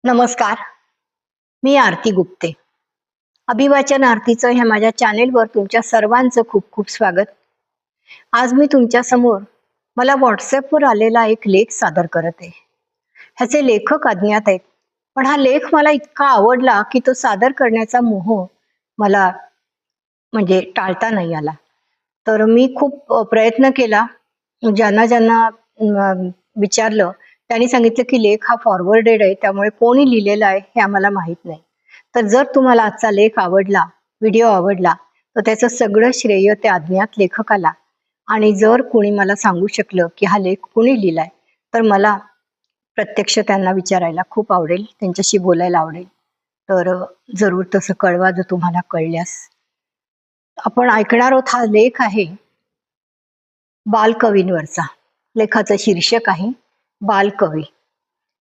नमस्कार. मी आरती गुप्ते. अभिवाचन आरतीचं ह्या माझ्या चॅनेलवर तुमच्या सर्वांचं खूप खूप स्वागत. आज मी तुमच्या समोर मला व्हॉट्सॲपवर आलेला एक लेख सादर करत आहे. ह्याचे लेखक अज्ञात आहेत, पण हा लेख मला इतका आवडला की तो सादर करण्याचा मोह मला टाळता नाही आला. तर मी खूप प्रयत्न केला. ज्यांना ज्यांना विचारलं त्यांनी सांगितलं की लेख हा फॉरवर्डेड आहे, त्यामुळे कोणी लिहिलेला आहे हे आम्हाला माहीत नाही. तर जर तुम्हाला आजचा लेख आवडला, व्हिडिओ आवडला, तर त्याचं सगळं श्रेय त्या अज्ञात लेखकाला. आणि जर कोणी मला सांगू शकलं की हा लेख कोणी लिहिलाय, तर मला प्रत्यक्ष त्यांना विचारायला खूप आवडेल, त्यांच्याशी बोलायला आवडेल. तर जरूर तसं कळवा जर तुम्हाला कळल्यास. आपण ऐकणार आहोत हा लेख आहे बालकवींवरचा. लेखाचं शीर्षक आहे बालकवी.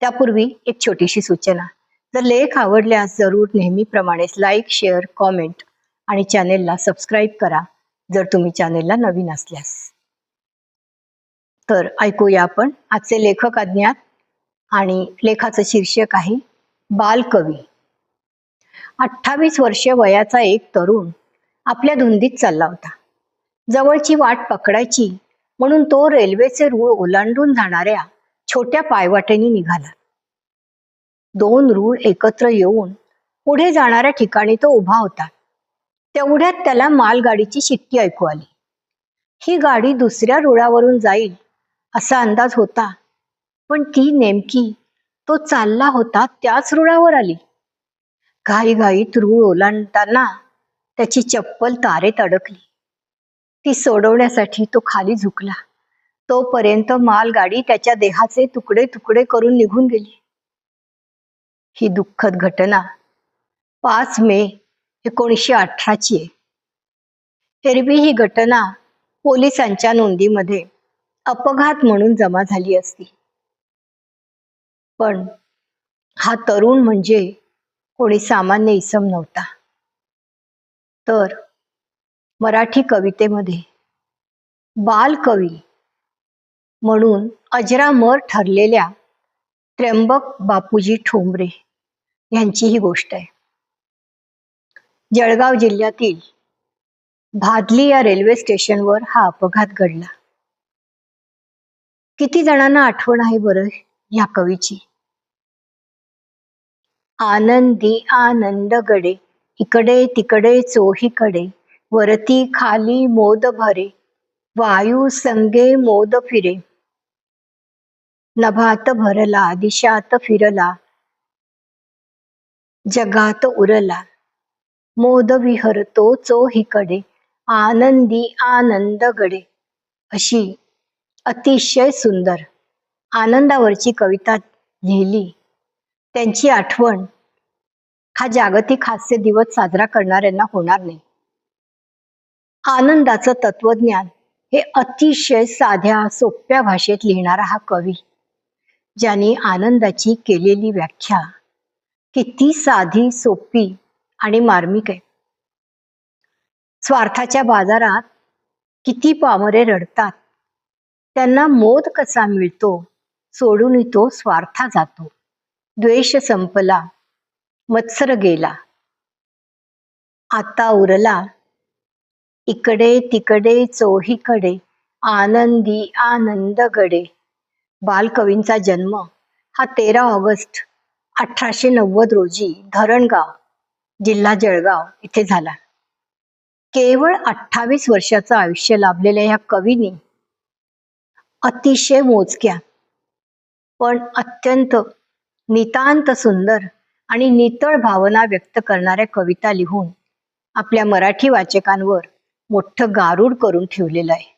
त्यापूर्वी एक छोटीशी सूचना. जर लेख आवडल्यास जरूर नेहमीप्रमाणेच लाईक, शेअर, कॉमेंट आणि चॅनेलला सबस्क्राईब करा जर तुम्ही चॅनेलला नवीन असल्यास. तर ऐकूया आपण. आजचे लेखक अज्ञात आणि लेखाचं शीर्षक आहे बालकवी. 28 वर्षे वयाचा एक तरुण आपल्या धुंदीत चालला होता. जवळची वाट पकडायची म्हणून तो रेल्वेचे रूळ ओलांडून जाणाऱ्या छोट्या पायवाटेने निघाला. 2 रूळ एकत्र येऊन पुढे जाणाऱ्या ठिकाणी तो उभा होता. तेवढ्यात त्याला मालगाडीची शिट्टी ऐकू आली. ही गाडी दुसऱ्या रुळावरून जाईल असा अंदाज होता, पण ती नेमकी तो चालला होता त्याच रुळावर आली. घाईघाईत रूळ ओलांडताना त्याची चप्पल तारेत अडकली. ती सोडवण्यासाठी तो खाली झुकला. तोपर्यंत मालगाडी त्याच्या देहाचे तुकडे तुकडे करून निघून गेली. ही दुःखद घटना 5 मे 1918 ची आहे. एरवी ही घटना पोलिसांच्या नोंदीमध्ये अपघात म्हणून जमा झाली असती. पण हा तरुण म्हणजे कोणी सामान्य इसम नव्हता. तर मराठी कवितेमध्ये बालकवी म्हणून अजरामर ठरलेल्या त्र्यंबक बापूजी ठोंबरे यांची ही गोष्ट आहे. जळगाव जिल्ह्यातील भादली या रेल्वे स्टेशनवर हा अपघात घडला. किती जणांना आठवण आहे बरं या कवीची? आनंदी आनंद गडे, इकडे तिकडे चोहीकडे, वरती खाली मोद भरे, वायू संगे मोद फिरे, नभात भरला दिशात फिरला, जगात उरला, मोद विहरतो चोहीकडे, आनंदी आनंद गडे. अशी अतिशय सुंदर आनंदावरची कविता लिहिली. त्यांची आठवण हा जागतिक हास्य दिवस साजरा करणाऱ्यांना होणार नाही. आनंदाचं तत्वज्ञान हे अतिशय साध्या सोप्या भाषेत लिहिणारा हा कवी, ज्यांनी आनंदाची केलेली व्याख्या किती साधी, सोपी आणि मार्मिक आहे. स्वार्थाच्या बाजारात किती पामरे रडतात, त्यांना मोद कसा मिळतो, सोडून तो स्वार्था जातो. द्वेष संपला, मत्सर गेला, आता उरला, इकडे तिकडे चोहीकडे, आनंदी आनंद गडे. बालकवींचा जन्म हा 13 ऑगस्ट 1890 रोजी धरणगाव, जिल्हा जळगाव इथे झाला. केवळ 28 वर्षाचं आयुष्य लाभलेल्या ह्या कवीने अतिशय मोजक्या पण अत्यंत नितांत सुंदर आणि नितळ भावना व्यक्त करणाऱ्या कविता लिहून आपल्या मराठी वाचकांवर मोठं गारुड करून ठेवलेलं आहे.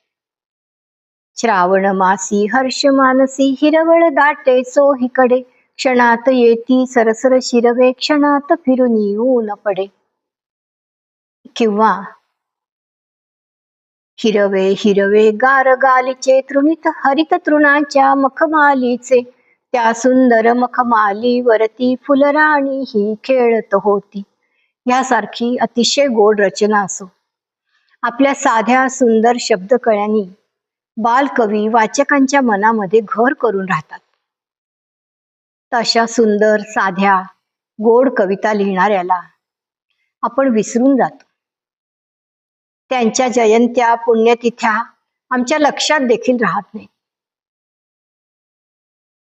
श्रावण मासी हर्ष मानसी हिरवळ दाटे चोहीकडे, क्षणात येती सरसर शिरवे, क्षणात फिरून येऊन पडे. किंवा हिरवे हिरवे गार गालीचे तृणित हरित तृणाच्या मखमालीचे, त्या सुंदर मखमालीवरती फुलराणी ही खेळत होती. यासारखी अतिशय गोड रचना असो, आपल्या साध्या सुंदर शब्दकळ्यांनी बालकवी वाचकांच्या मनामध्ये घर करून राहतात. तशा सुंदर साध्या गोड कविता लिहिणाऱ्याला आपण विसरून जातो. त्यांच्या जयंत्या पुण्यतिथ्या आमच्या लक्षात देखील राहत नाही.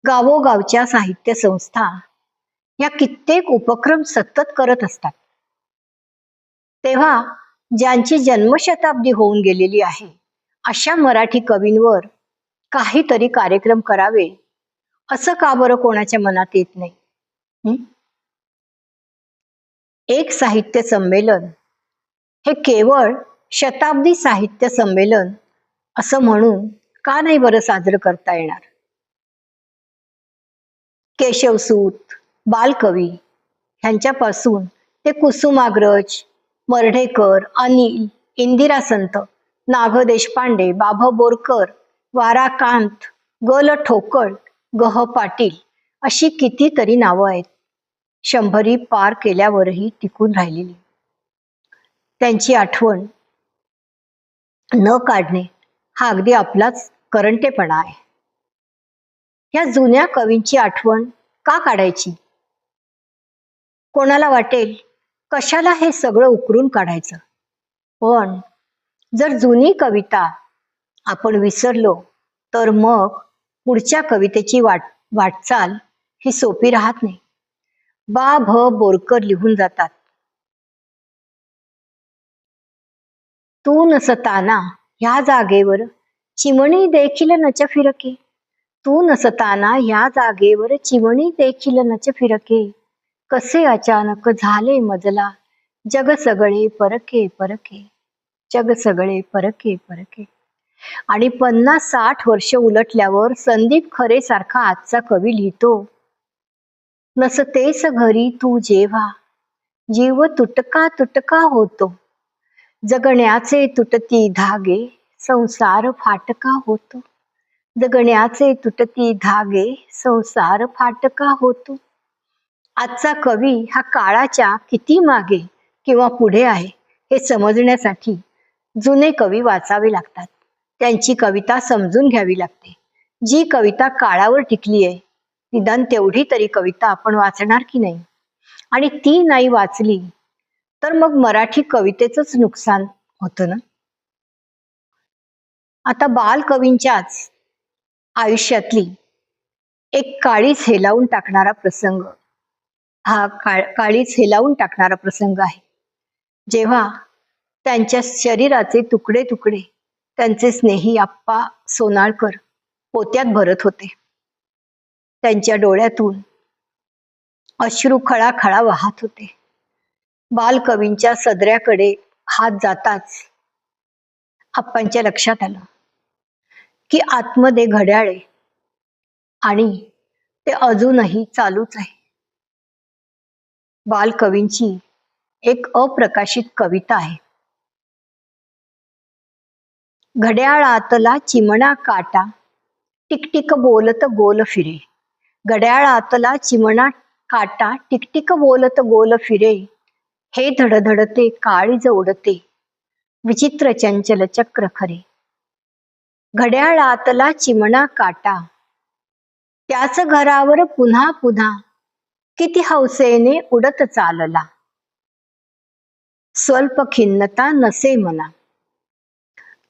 गावोगावच्या साहित्य संस्था या कित्येक उपक्रम सतत करत असतात. तेव्हा ज्यांची जन्मशताब्दी होऊन गेलेली आहे अशा मराठी कवींवर काहीतरी कार्यक्रम करावे असं का बरं कोणाच्या मनात येत नाही? एक साहित्य संमेलन हे केवळ शताब्दी साहित्य संमेलन असं म्हणून का नाही बरं साजरं करता येणार? केशवसूत, बालकवी ह्यांच्यापासून ते कुसुमाग्रज, मर्ढेकर, अनिल, इंदिरा संत, नाग देशपांडे, बाभ बोरकर, वाराकांत, ग ल ठोकळ, ग ह पाटील अशी कितीतरी नावं आहेत, 100 पार केल्यावरही टिकून राहिलेली. त्यांची आठवण न काढणे हा अगदी आपलाच करंटेपणा आहे. या जुन्या कवींची आठवण का काढायची? कोणाला वाटेल कशाला हे सगळं उकरून काढायचं. पण जर जुनी कविता आपण विसरलो तर मग पुढच्या कवितेची वाटचाल ही सोपी राहत नाही. बा भ बोरकर लिहून जातात, तू नसताना ह्या जागेवर चिमणी देखील नच फिरके. तू नसताना ह्या जागेवर चिमणी देखील नच फिरके. कसे अचानक झाले मजला, जग सगळे परके परके, जग सगळे परके परके. आणि 50-60 वर्ष उलटल्यावर संदीप खरे सारखा आजचा कवी लिहितो, नसतेस घरी तू जेव्हा जीव तुटका तुटका होतो. जगण्याचे तुटती धागे संसार फाटका होतो. जगण्याचे तुटती धागे संसार फाटका होतो. आजचा कवी हा काळाच्या किती मागे किंवा पुढे आहे हे समजण्यासाठी जुने कवी वाचावे लागतात. त्यांची कविता समजून घ्यावी लागते. जी कविता काळावर टिकली आहे निदान तेवढी तरी कविता आपण वाचणार की नाही? आणि ती नाही वाचली तर मग मराठी कवितेचंच नुकसान होतं ना. आता बालकवींच्याच आयुष्यातली एक काळीच हेलावून टाकणारा प्रसंग हा काळीच हेलावून टाकणारा प्रसंग आहे, जेव्हा त्यांच्या शरीराचे तुकडे तुकडे त्यांचे स्नेही आप्पा सोनाळकर पोत्यात भरत होते. त्यांच्या डोळ्यातून अश्रू खळाखळा वाहत होते. बालकवींच्या सदऱ्याकडे हात जाताच आप्पांच्या लक्षात आलं की आतमध्ये घड्याळे आणि ते अजूनही चालूच आहे. बालकवींची एक अप्रकाशित कविता आहे, घड्याळातला चिमणा काटा टिकटिक बोलत गोल फिरे. घड्याळातला चिमणा काटा टिकटिक बोलत गोल फिरे. हे धडधडते काळीज उडते विचित्र चंचल चक्र खरे. घड्याळातला चिमणा काटा त्याच घरावर पुन्हा पुन्हा किती हौसेने उडत चालला. स्वल्प खिन्नता नसे मना.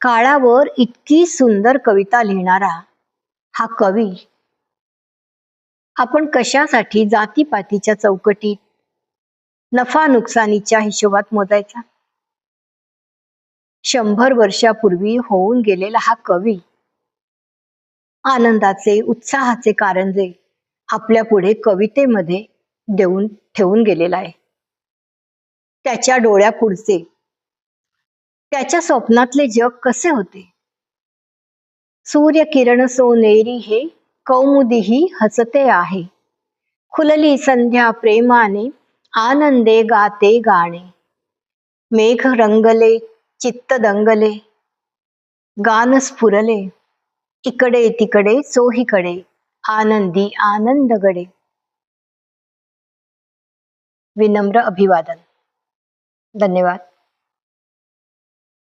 काळावर इतकी सुंदर कविता लिहिणारा हा कवी आपण कशासाठी जातीपातीच्या चौकटीत नफा नुकसानीच्या हिशोबात मोजायचा? 100 वर्षापूर्वी होऊन गेलेला हा कवी आनंदाचे उत्साहाचे कारंजे आपल्या पुढे कवितेमध्ये देऊन ठेवून गेलेला आहे. त्याच्या डोळ्यापुढचे त्याच्या स्वप्नातले जग कसे होते? सूर्य किरण सोनेरी हे कौमुदीही हसते आहे. खुलली संध्या प्रेमाने आनंदे गाते गाणे. मेघ रंगले चित्त दंगले गान स्फुरले. इकडे तिकडे चोहीकडे आनंदी आनंद गडे. विनम्र अभिवादन. धन्यवाद.